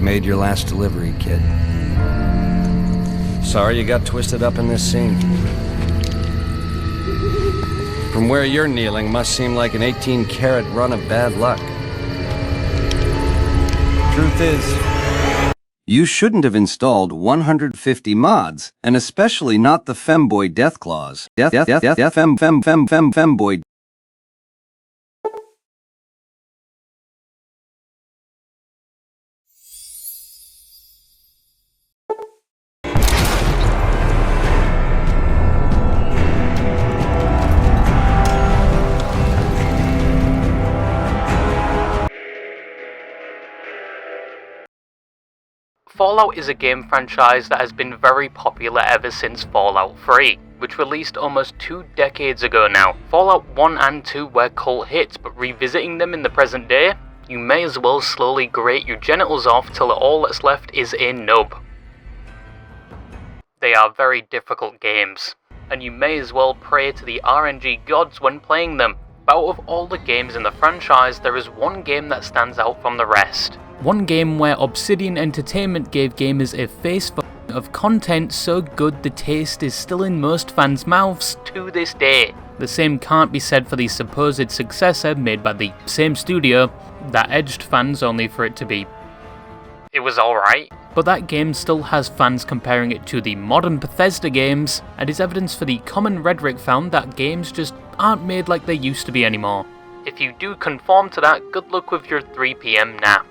made your last delivery, kid. Sorry you got twisted up in this scene. From where you're kneeling must seem like an 18-carat run of bad luck. Truth is, you shouldn't have installed 150 mods, and especially not the femboy death clause. Femboy. Fallout is a game franchise that has been very popular ever since Fallout 3, which released almost 2 decades ago now. Fallout 1 and 2 were cult hits, but revisiting them in the present day, you may as well slowly grate your genitals off till all that's left is a nub. They are very difficult games, and you may as well pray to the RNG gods when playing them. But out of all the games in the franchise, there is one game that stands out from the rest. One game where Obsidian Entertainment gave gamers a face of content so good the taste is still in most fans' mouths to this day. The same can't be said for the supposed successor made by the same studio that edged fans only for it to be... It was alright. But that game still has fans comparing it to the modern Bethesda games, and is evidence for the common rhetoric found that games just aren't made like they used to be anymore. If you do conform to that, good luck with your 3 PM nap.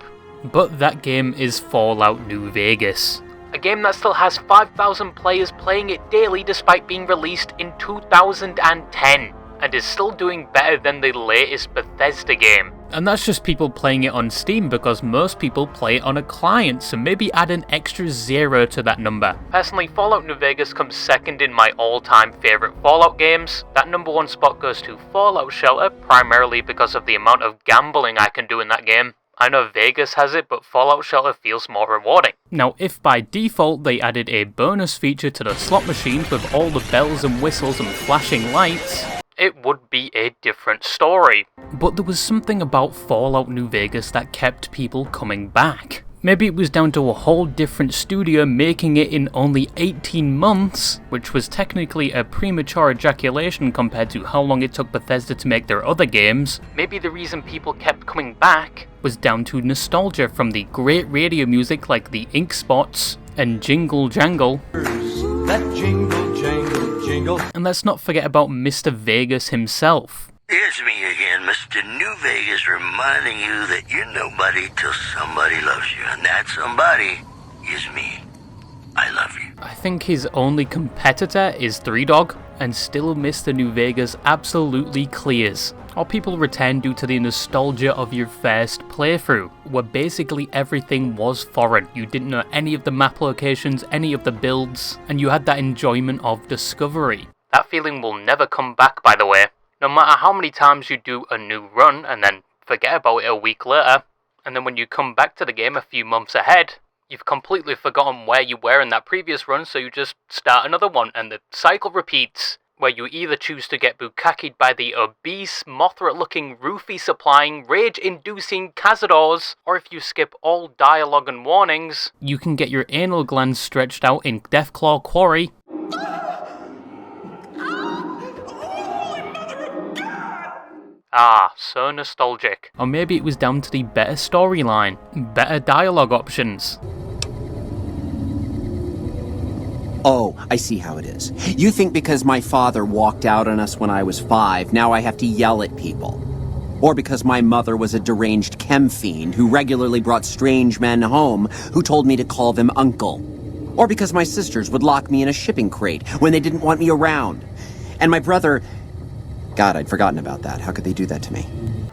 But that game is Fallout New Vegas. A game that still has 5,000 players playing it daily despite being released in 2010, and is still doing better than the latest Bethesda game. And that's just people playing it on Steam, because most people play it on a client, so maybe add an extra 0 to that number. Personally, Fallout New Vegas comes second in my all-time favourite Fallout games. That number 1 spot goes to Fallout Shelter, primarily because of the amount of gambling I can do in that game. I know Vegas has it, but Fallout Shelter feels more rewarding. Now, if by default they added a bonus feature to the slot machines with all the bells and whistles and flashing lights, it would be a different story. But there was something about Fallout New Vegas that kept people coming back. Maybe it was down to a whole different studio making it in only 18 months, which was technically a premature ejaculation compared to how long it took Bethesda to make their other games. Maybe the reason people kept coming back was down to nostalgia from the great radio music like the Ink Spots and Jingle Jangle. That jingle, jangle, jingle. And let's not forget about Mr. Vegas himself. It's me again, Mr. New Vegas, reminding you that you're nobody till somebody loves you, and that somebody is me. I love you. I think his only competitor is Three Dog, and still Mr. New Vegas absolutely clears. Or people return due to the nostalgia of your first playthrough, where basically everything was foreign. You didn't know any of the map locations, any of the builds, and you had that enjoyment of discovery. That feeling will never come back, by the way. No matter how many times you do a new run and then forget about it a week later, and then when you come back to the game a few months ahead, you've completely forgotten where you were in that previous run, so you just start another one, and the cycle repeats, where you either choose to get bukkakied by the obese, Mothra-looking, roofie-supplying, rage-inducing cazadors, or if you skip all dialogue and warnings, you can get your anal glands stretched out in Deathclaw Quarry. Ah, so nostalgic. Or maybe it was down to the better storyline, better dialogue options. Oh, I see how it is. You think because my father walked out on us when I was 5, now I have to yell at people. Or because my mother was a deranged chem fiend who regularly brought strange men home who told me to call them uncle. Or because my sisters would lock me in a shipping crate when they didn't want me around. And my brother... God, I'd forgotten about that. How could they do that to me?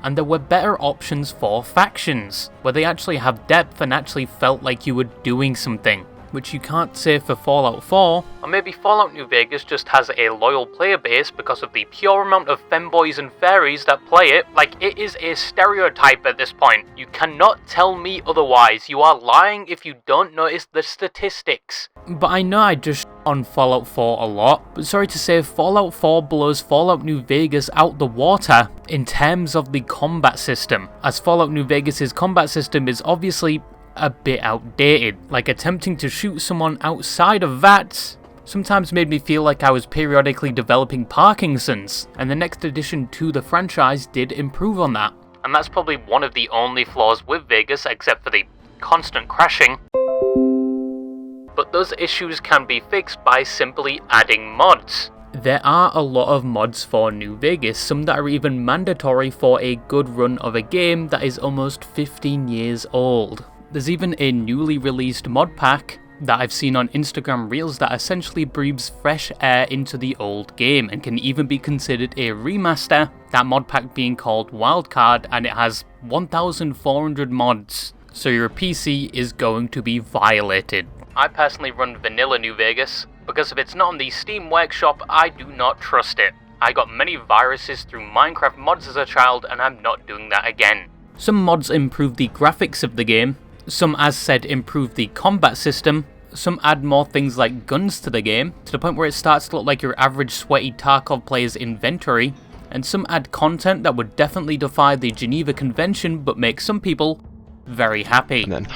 And there were better options for factions, where they actually have depth and actually felt like you were doing something, which you can't say for Fallout 4. Or maybe Fallout New Vegas just has a loyal player base because of the pure amount of femboys and fairies that play it. Like, it is a stereotype at this point. You cannot tell me otherwise. You are lying if you don't notice the statistics. But I know I just on Fallout 4 a lot, but sorry to say, Fallout 4 blows Fallout New Vegas out the water in terms of the combat system, as Fallout New Vegas' combat system is obviously a bit outdated, like attempting to shoot someone outside of VATS sometimes made me feel like I was periodically developing Parkinson's, and the next addition to the franchise did improve on that. And that's probably one of the only flaws with Vegas, except for the constant crashing. But those issues can be fixed by simply adding mods. There are a lot of mods for New Vegas, some that are even mandatory for a good run of a game that is almost 15 years old. There's even a newly released mod pack that I've seen on Instagram Reels that essentially breathes fresh air into the old game and can even be considered a remaster, that mod pack being called Wildcard, and it has 1,400 mods, so your PC is going to be violated. I personally run vanilla New Vegas, because if it's not on the Steam Workshop, I do not trust it. I got many viruses through Minecraft mods as a child, and I'm not doing that again. Some mods improve the graphics of the game, some, as said, improve the combat system, some add more things like guns to the game, to the point where it starts to look like your average sweaty Tarkov player's inventory, and some add content that would definitely defy the Geneva Convention but make some people very happy. And then,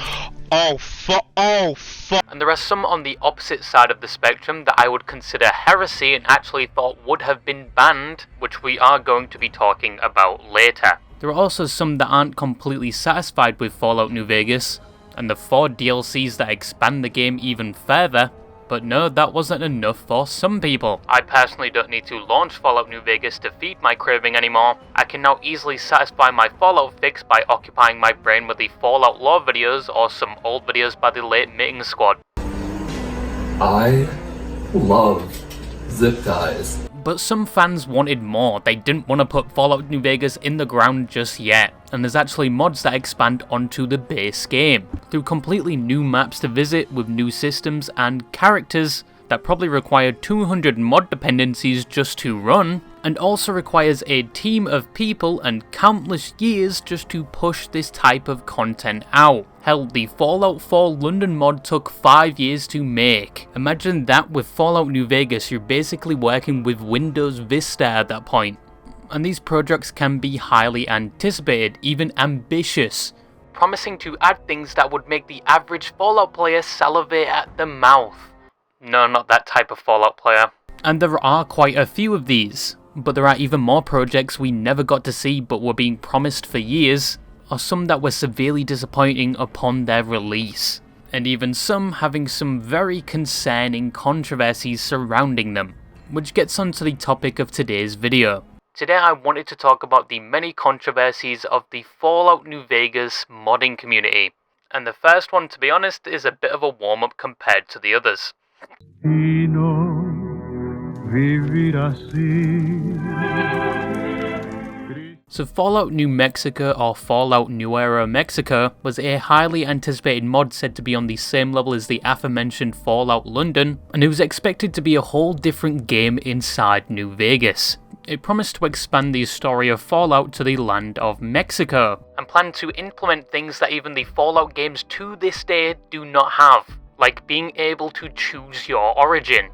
oh fuck. And there are some on the opposite side of the spectrum that I would consider heresy and actually thought would have been banned, which we are going to be talking about later. There are also some that aren't completely satisfied with Fallout New Vegas, and the 4 DLCs that expand the game even further, but no, that wasn't enough for some people. I personally don't need to launch Fallout New Vegas to feed my craving anymore. I can now easily satisfy my Fallout fix by occupying my brain with the Fallout lore videos or some old videos by the late Mating Squad. I love zip ties. But some fans wanted more. They didn't want to put Fallout New Vegas in the ground just yet, and there's actually mods that expand onto the base game, through completely new maps to visit with new systems and characters that probably require 200 mod dependencies just to run, and also requires a team of people and countless years just to push this type of content out. Hell, the Fallout 4 London mod took 5 years to make. Imagine that with Fallout New Vegas, you're basically working with Windows Vista at that point. And these projects can be highly anticipated, even ambitious, promising to add things that would make the average Fallout player salivate at the mouth. No, not that type of Fallout player. And there are quite a few of these, but there are even more projects we never got to see but were being promised for years, or some that were severely disappointing upon their release, and even some having some very concerning controversies surrounding them, which gets onto the topic of today's video. Today I wanted to talk about the many controversies of the Fallout New Vegas modding community, and the first one, to be honest, is a bit of a warm-up compared to the others. So Fallout New Mexico, or Fallout Nuevo Mexico, was a highly anticipated mod said to be on the same level as the aforementioned Fallout London, and it was expected to be a whole different game inside New Vegas. It promised to expand the story of Fallout to the land of Mexico, and planned to implement things that even the Fallout games to this day do not have, like being able to choose your origin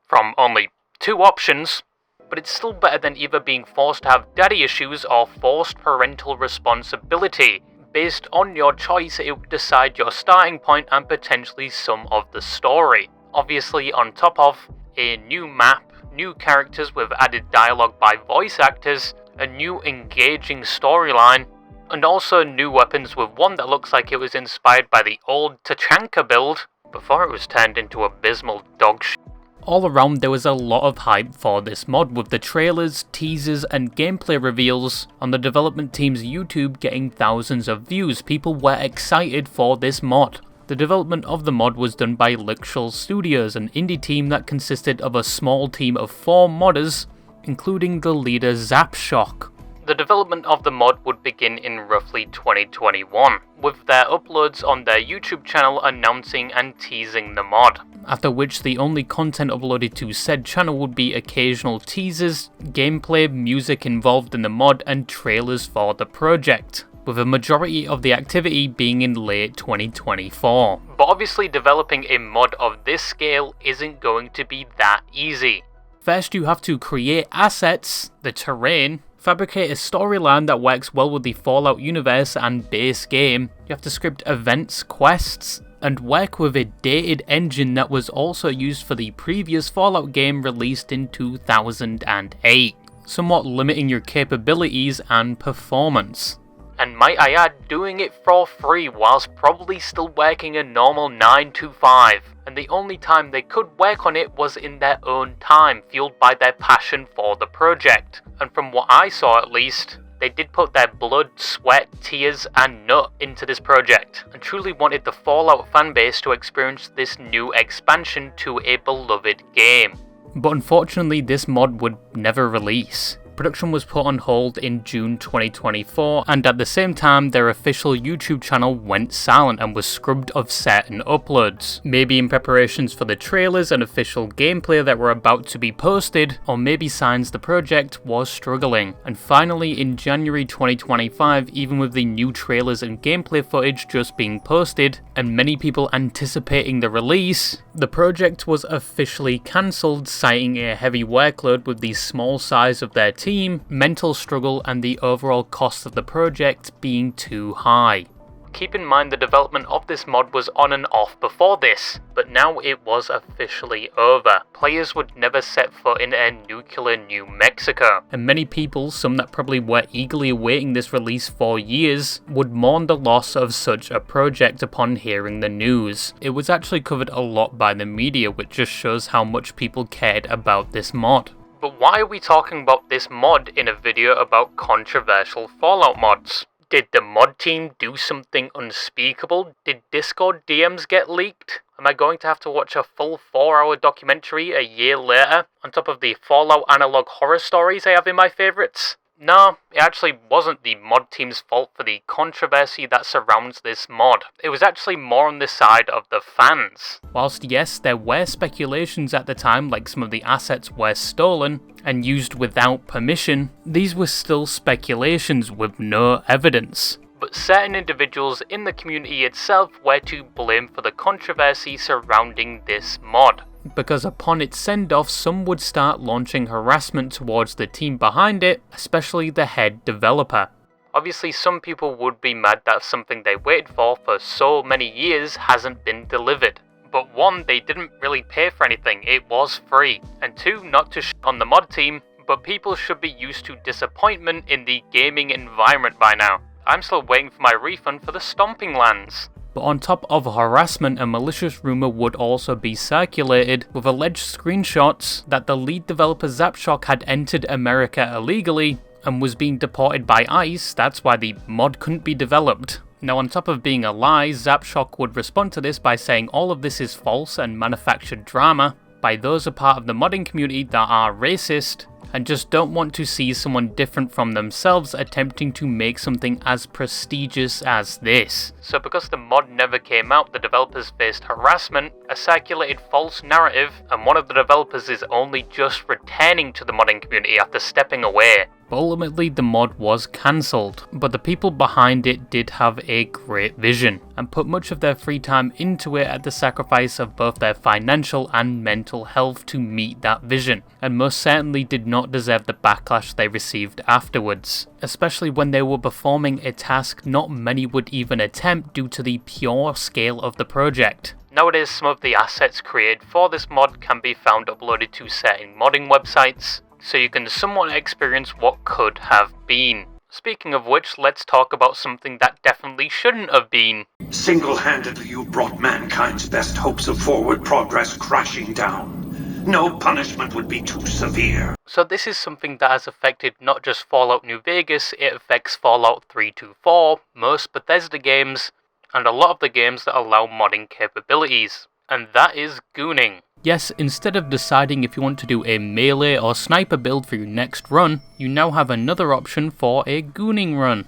from only 2 options, but it's still better than either being forced to have daddy issues or forced parental responsibility. Based on your choice, it would decide your starting point and potentially some of the story. Obviously on top of a new map, new characters with added dialogue by voice actors, a new engaging storyline, and also new weapons with one that looks like it was inspired by the old Tachanka build before it was turned into abysmal dog shit. All around there was a lot of hype for this mod, with the trailers, teasers and gameplay reveals on the development team's YouTube getting thousands of views. People were excited for this mod. The development of the mod was done by Lixshell Studios, an indie team that consisted of a small team of 4 modders, including the leader Zapshock. The development of the mod would begin in roughly 2021, with their uploads on their YouTube channel announcing and teasing the mod, after which the only content uploaded to said channel would be occasional teasers, gameplay, music involved in the mod, and trailers for the project, with a majority of the activity being in late 2024. But obviously developing a mod of this scale isn't going to be that easy. First you have to create assets, the terrain, fabricate a storyline that works well with the Fallout universe and base game. You have to script events, quests, and work with a dated engine that was also used for the previous Fallout game released in 2008, somewhat limiting your capabilities and performance. And might I add, doing it for free whilst probably still working a normal 9 to 5. And the only time they could work on it was in their own time, fueled by their passion for the project. And from what I saw at least, they did put their blood, sweat, tears and nut into this project, and truly wanted the Fallout fanbase to experience this new expansion to a beloved game. But unfortunately this mod would never release. Production was put on hold in June 2024, and at the same time their official YouTube channel went silent and was scrubbed of certain uploads. Maybe in preparations for the trailers and official gameplay that were about to be posted, or maybe signs the project was struggling. And finally in January 2025, even with the new trailers and gameplay footage just being posted, and many people anticipating the release, the project was officially cancelled, citing a heavy workload with the small size of their team, mental struggle, and the overall cost of the project being too high. Keep in mind the development of this mod was on and off before this, but now it was officially over. Players would never set foot in a nuclear New Mexico, and many people, some that probably were eagerly awaiting this release for years, would mourn the loss of such a project upon hearing the news. It was actually covered a lot by the media, which just shows how much people cared about this mod. But why are we talking about this mod in a video about controversial Fallout mods? Did the mod team do something unspeakable? Did Discord DMs get leaked? Am I going to have to watch a full 4-hour documentary a year later, on top of the Fallout analog horror stories I have in my favourites? No, it actually wasn't the mod team's fault for the controversy that surrounds this mod. It was actually more on the side of the fans. Whilst yes, there were speculations at the time, like some of the assets were stolen and used without permission, these were still speculations with no evidence. But certain individuals in the community itself were to blame for the controversy surrounding this mod, because upon its send-off some would start launching harassment towards the team behind it, especially the head developer. Obviously some people would be mad that something they waited for so many years hasn't been delivered. But one, they didn't really pay for anything, it was free. And two, not to shit on the mod team, but people should be used to disappointment in the gaming environment by now. I'm still waiting for my refund for the Stomping Lands. But on top of harassment, a malicious rumour would also be circulated with alleged screenshots that the lead developer Zapshock had entered America illegally and was being deported by ICE. That's why the mod couldn't be developed. Now on top of being a lie, Zapshock would respond to this by saying all of this is false and manufactured drama by those a part of the modding community that are racist and just don't want to see someone different from themselves attempting to make something as prestigious as this. So because the mod never came out, the developers faced harassment, a circulated false narrative, and one of the developers is only just returning to the modding community after stepping away. But ultimately the mod was cancelled, but the people behind it did have a great vision, and put much of their free time into it at the sacrifice of both their financial and mental health to meet that vision, and most certainly did not deserve the backlash they received afterwards, especially when they were performing a task not many would even attempt due to the pure scale of the project. Nowadays some of the assets created for this mod can be found uploaded to certain modding websites, so you can somewhat experience what could have been. Speaking of which, let's talk about something that definitely shouldn't have been. Single-handedly you brought mankind's best hopes of forward progress crashing down. No punishment would be too severe. So this is something that has affected not just Fallout New Vegas, it affects Fallout 3 to 4, most Bethesda games, and a lot of the games that allow modding capabilities. And that is gooning. Yes, instead of deciding if you want to do a melee or sniper build for your next run, you now have another option for a gooning run.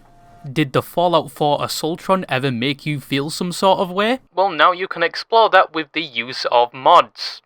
Did the Fallout 4 Assaultron ever make you feel some sort of way? Well, now you can explore that with the use of mods.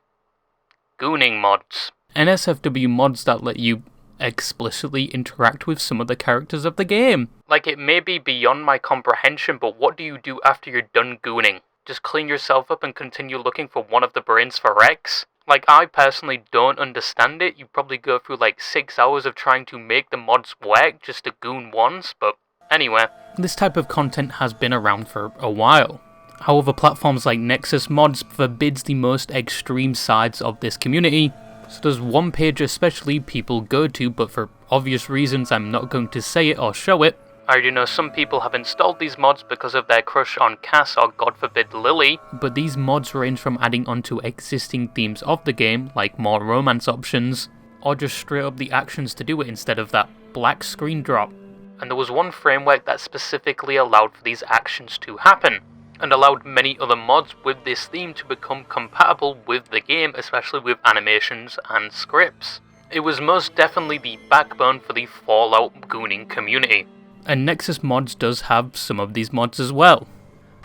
Gooning mods. NSFW mods that let you explicitly interact with some of the characters of the game. Like, it may be beyond my comprehension, but what do you do after you're done gooning? Just clean yourself up and continue looking for one of the brains for Rex? Like, I personally don't understand it. You probably go through like 6 hours of trying to make the mods work just to goon once, but anyway. This type of content has been around for a while. However, platforms like Nexus Mods forbids the most extreme sides of this community, so there's one page especially people go to, but for obvious reasons I'm not going to say it or show it. I already know some people have installed these mods because of their crush on Cass or God forbid Lily, but these mods range from adding onto existing themes of the game, like more romance options, or just straight up the actions to do it instead of that black screen drop. And there was one framework that specifically allowed for these actions to happen, and allowed many other mods with this theme to become compatible with the game, especially with animations and scripts. It was most definitely the backbone for the Fallout gooning community. And Nexus Mods does have some of these mods as well,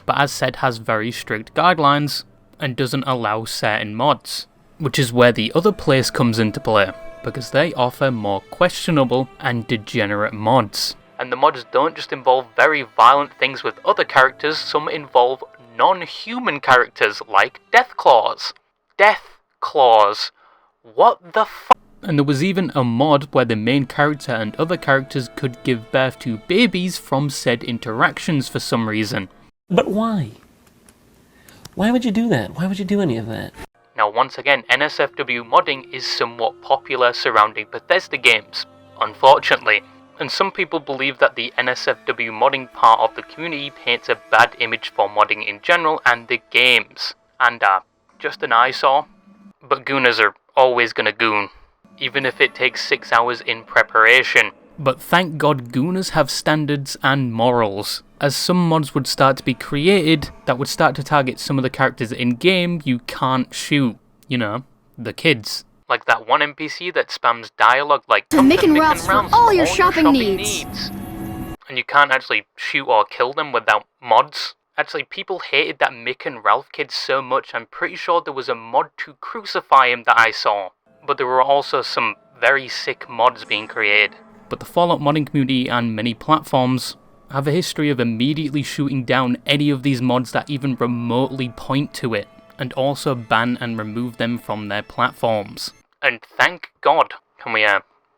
but as said has very strict guidelines and doesn't allow certain mods, which is where the other place comes into play, because they offer more questionable and degenerate mods. And the mods don't just involve very violent things with other characters, some involve non-human characters like Death Claws. Death Claws. What the f***? And there was even a mod where the main character and other characters could give birth to babies from said interactions for some reason. But why? Why would you do that? Why would you do any of that? Now once again, NSFW modding is somewhat popular surrounding Bethesda games, unfortunately. And some people believe that the NSFW modding part of the community paints a bad image for modding in general and the games. And just an eyesore. But gooners are always gonna goon, even if it takes 6 hours in preparation. But thank God gooners have standards and morals, as some mods would start to be created that would start to target some of the characters in-game you can't shoot. You know, the kids. Like that one NPC that spams dialogue like to Mick and Ralph's for all your shopping needs. And you can't actually shoot or kill them without mods. Actually, people hated that Mick and Ralph kid so much, I'm pretty sure there was a mod to crucify him that I saw. But there were also some very sick mods being created. But the Fallout modding community and many platforms have a history of immediately shooting down any of these mods that even remotely point to it, and also ban and remove them from their platforms. And thank God. Can we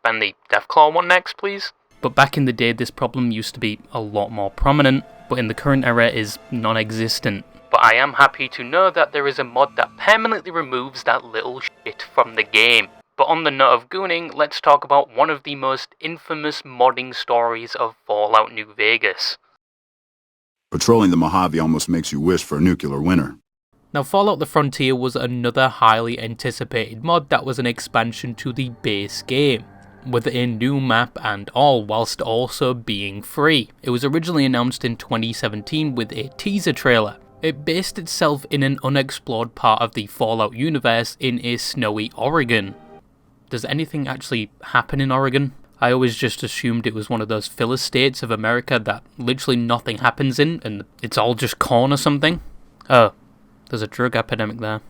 ban the Deathclaw one next, please? But back in the day, this problem used to be a lot more prominent, but in the current era is non-existent. But I am happy to know that there is a mod that permanently removes that little shit from the game. But on the note of gooning, let's talk about one of the most infamous modding stories of Fallout New Vegas. Patrolling the Mojave almost makes you wish for a nuclear winter. Now, Fallout the Frontier was another highly anticipated mod that was an expansion to the base game, with a new map and all, whilst also being free. It was originally announced in 2017 with a teaser trailer. It based itself in an unexplored part of the Fallout universe in a snowy Oregon. Does anything actually happen in Oregon? I always just assumed it was one of those filler states of America that literally nothing happens in, and it's all just corn or something. Oh. There's a drug epidemic there.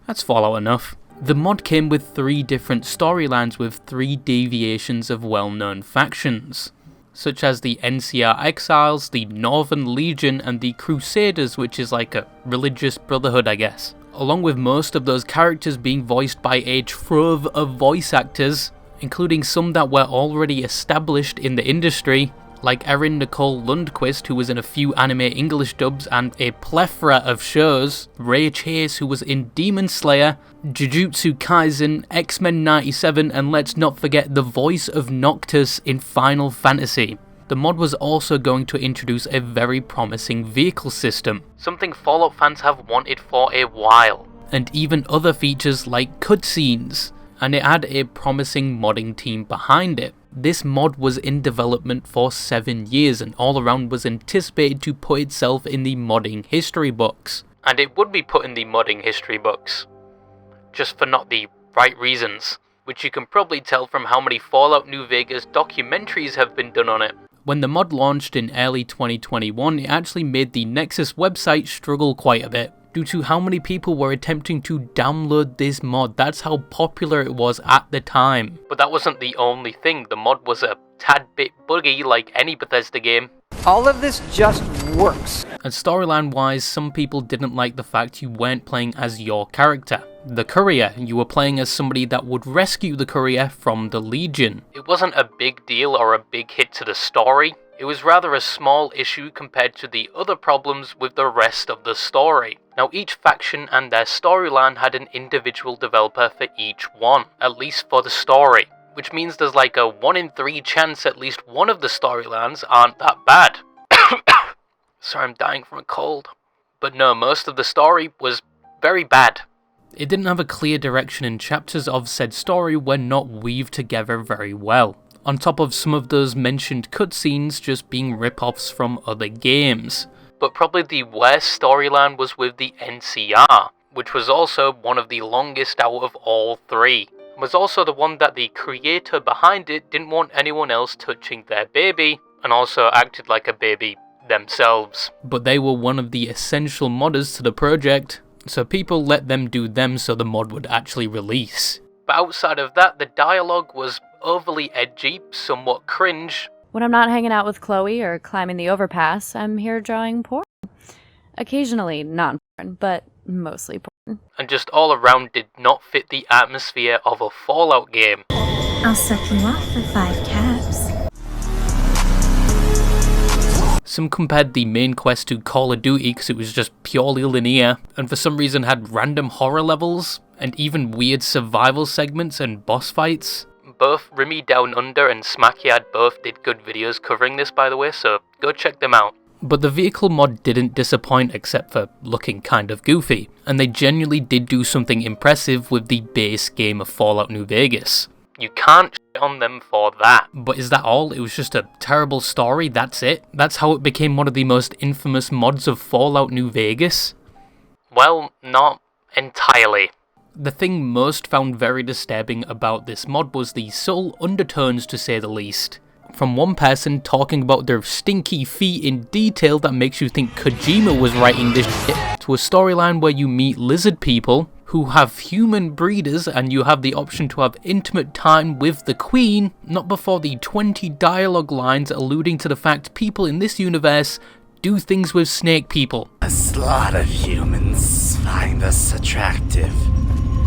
That's Fallout enough. The mod came with 3 different storylines with 3 deviations of well-known factions, such as the NCR Exiles, the Northern Legion, and the Crusaders, which is like a religious brotherhood, I guess. Along with most of those characters being voiced by a trove of voice actors, including some that were already established in the industry, like Erin Nicole Lundquist, who was in a few anime English dubs and a plethora of shows, Ray Chase, who was in Demon Slayer, Jujutsu Kaisen, X-Men 97, and let's not forget the voice of Noctis in Final Fantasy. The mod was also going to introduce a very promising vehicle system, something Fallout fans have wanted for a while, and even other features like cutscenes, and it had a promising modding team behind it. This mod was in development for 7 years and all around was anticipated to put itself in the modding history books. And it would be put in the modding history books, just for not the right reasons, which you can probably tell from how many Fallout New Vegas documentaries have been done on it. When the mod launched in early 2021, it actually made the Nexus website struggle quite a bit, due to how many people were attempting to download this mod. That's how popular it was at the time. But that wasn't the only thing. The mod was a tad bit buggy like any Bethesda game. All of this just works. And storyline-wise, some people didn't like the fact you weren't playing as your character, the courier. You were playing as somebody that would rescue the courier from the Legion. It wasn't a big deal or a big hit to the story. It was rather a small issue compared to the other problems with the rest of the story. Now, each faction and their storyline had an individual developer for each one, at least for the story, which means there's like a 1 in 3 chance at least one of the storylines aren't that bad. Sorry, I'm dying from a cold. But no, most of the story was very bad. It didn't have a clear direction, and chapters of said story were not weaved together very well, on top of some of those mentioned cutscenes just being rip-offs from other games. But probably the worst storyline was with the NCR, which was also one of the longest out of all 3. It was also the one that the creator behind it didn't want anyone else touching their baby, and also acted like a baby themselves. But they were one of the essential modders to the project, so people let them do them so the mod would actually release. But outside of that, the dialogue was overly edgy, somewhat cringe. When I'm not hanging out with Chloe or climbing the overpass, I'm here drawing porn. Occasionally non-porn, but mostly porn. And just all around did not fit the atmosphere of a Fallout game. I'll suck you off for 5 caps. Some compared the main quest to Call of Duty because it was just purely linear, and for some reason had random horror levels, and even weird survival segments and boss fights. Both Remy Down Under and Smackyard both did good videos covering this, by the way, so go check them out. But the vehicle mod didn't disappoint except for looking kind of goofy, and they genuinely did do something impressive with the base game of Fallout New Vegas. You can't shit on them for that. But is that all? It was just a terrible story, that's it? That's how it became one of the most infamous mods of Fallout New Vegas? Well, not entirely. The thing most found very disturbing about this mod was the subtle undertones, to say the least. From one person talking about their stinky feet in detail that makes you think Kojima was writing this shit, to a storyline where you meet lizard people who have human breeders and you have the option to have intimate time with the Queen, not before the 20 dialogue lines alluding to the fact people in this universe do things with snake people. A lot of humans find us attractive.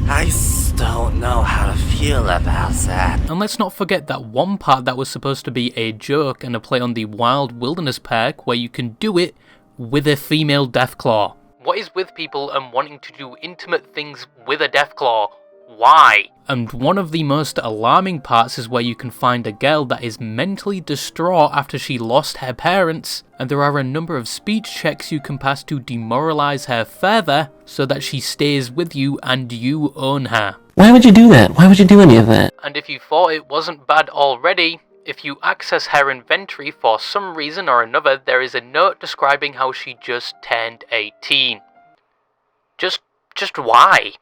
I don't know how to feel about that. And let's not forget that one part that was supposed to be a joke and a play on the Wild Wilderness perk where you can do it with a female Deathclaw. What is with people and wanting to do intimate things with a Deathclaw? Why? And one of the most alarming parts is where you can find a girl that is mentally distraught after she lost her parents, and there are a number of speech checks you can pass to demoralize her further so that she stays with you and you own her. Why would you do that? Why would you do any of that? And if you thought it wasn't bad already, if you access her inventory for some reason or another, there is a note describing how she just turned 18. Just why?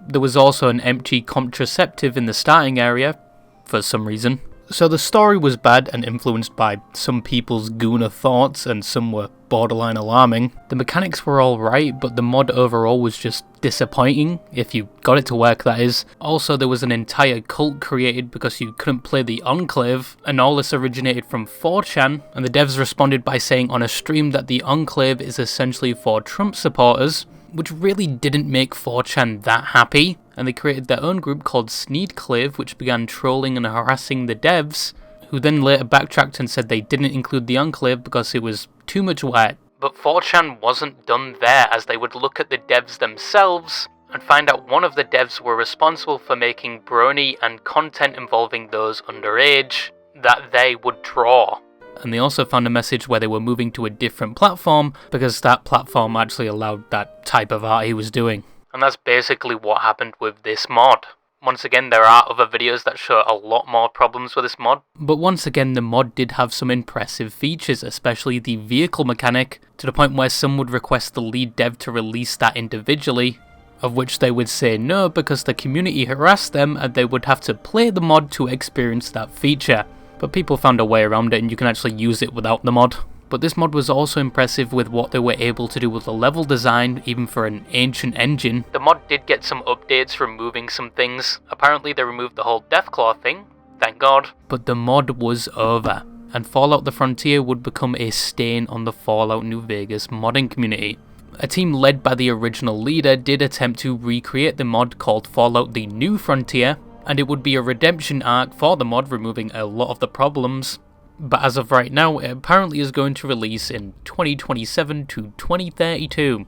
There was also an empty contraceptive in the starting area, for some reason. So the story was bad and influenced by some people's gooner thoughts, and some were borderline alarming. The mechanics were alright, but the mod overall was just disappointing, if you got it to work, that is. Also, there was an entire cult created because you couldn't play the Enclave, and all this originated from 4chan, and the devs responded by saying on a stream that the Enclave is essentially for Trump supporters, which really didn't make 4chan that happy, and they created their own group called Sneedclave, which began trolling and harassing the devs, who then later backtracked and said they didn't include the Enclave because it was too much work. But 4chan wasn't done there, as they would look at the devs themselves and find out one of the devs were responsible for making brony and content involving those underage that they would draw. And they also found a message where they were moving to a different platform because that platform actually allowed that type of art he was doing. And that's basically what happened with this mod. Once again, there are other videos that show a lot more problems with this mod. But once again, the mod did have some impressive features, especially the vehicle mechanic, to the point where some would request the lead dev to release that individually, of which they would say no because the community harassed them and they would have to play the mod to experience that feature. But people found a way around it and you can actually use it without the mod. But this mod was also impressive with what they were able to do with the level design, even for an ancient engine. The mod did get some updates, removing some things. Apparently they removed the whole Deathclaw thing, thank god. But the mod was over, and Fallout the Frontier would become a stain on the Fallout New Vegas modding community. A team led by the original leader did attempt to recreate the mod called Fallout the New Frontier, and it would be a redemption arc for the mod, removing a lot of the problems. But as of right now, it apparently is going to release in 2027 to 2032.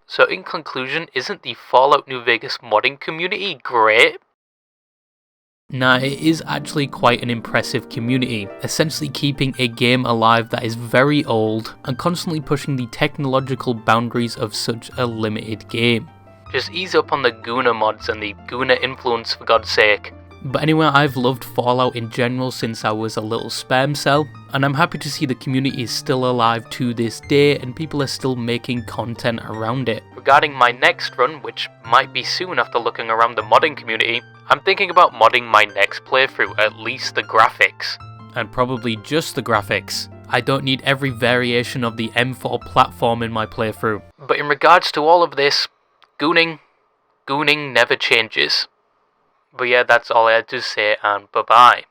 So in conclusion, isn't the Fallout New Vegas modding community great? Nah, it is actually quite an impressive community, essentially keeping a game alive that is very old and constantly pushing the technological boundaries of such a limited game. Just ease up on the Guna mods and the Guna influence, for God's sake. But anyway, I've loved Fallout in general since I was a little sperm cell, and I'm happy to see the community is still alive to this day and people are still making content around it. Regarding my next run, which might be soon after looking around the modding community, I'm thinking about modding my next playthrough, at least the graphics. And probably just the graphics. I don't need every variation of the M4 platform in my playthrough. But in regards to all of this, gooning never changes. But yeah, that's all I had to say, and bye-bye.